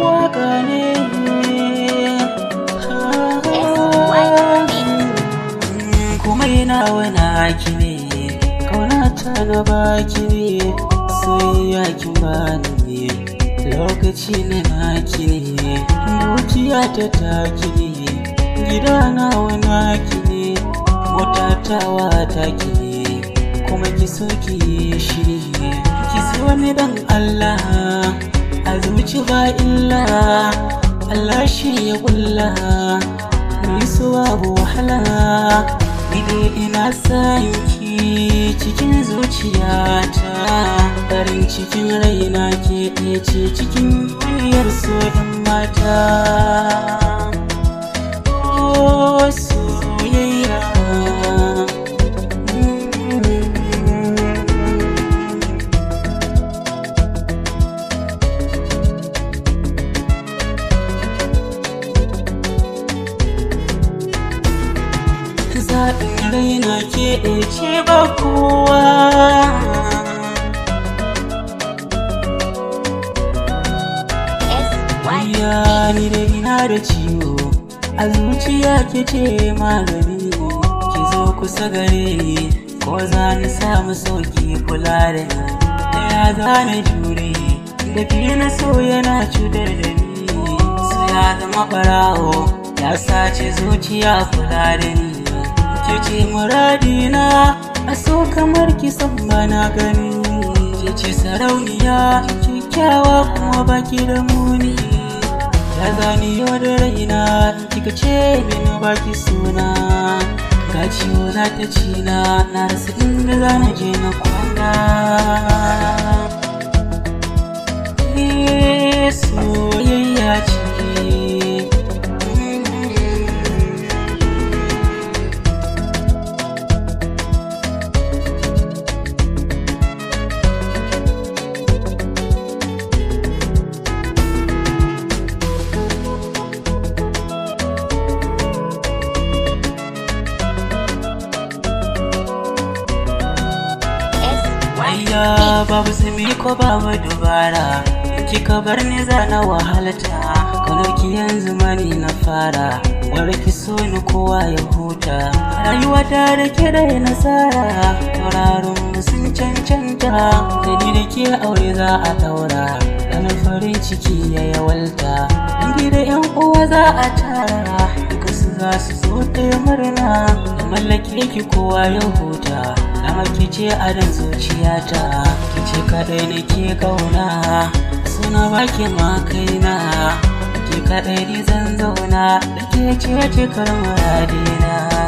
Waka ne kuma yana wani haki ne, kaunata na baki ne, soyayya kin bani ne, lokaci na naki ne, dukiya ta taki ne, gida na wani haki ne, motatawa taki ne, kuma ki so ki shi ne, ki so ni dan Allah, a zuci ba illa, Allah shi ya kulla, ni so babu wahala, ni dai ina san ki cikin zuciyata, farin cikin raina ke ɗaya ce cikin duniyar so ɗin mata. Oh, soyayya zaɓin raina ke ce ba kowa, ni da ina da ciwo a zuciya ke ce magani, ki zo kusa gare ni ko za ni samu sauki kula da ni, ya za na jure da ke na so yana cutar da ni, so ya zama ɓarawo ya sace zuciya kula da ni, ke ce muradina a so kamar kisan bana gani, ke ce sarauniya kyakkyawa kuma baki da muni, ya zani yau da raina kika ce mini baki suna, ga ciwo na ta cina na rasa inda za na je na kwana. Soyayya ce babu sami ko babu dubara, kika bar ni zana wahalta, kanarki yanzu mani na fara, warki so ni kowa ya huta, rayuwa ta da ke da nasara, tauraron sun cancanta, da ni da ke aure za a daura, ranar farin ciki ya yawalta, dangi da yan uwa za a tara, duka su za su zo ta murna, da mallake ki kowa ya huta, dama ke ce adon zuciyata, ke ce kaɗai nake kauna, suna baki ma kaina, ke kaɗai ni zan zauna, da ke ce cikar muradina.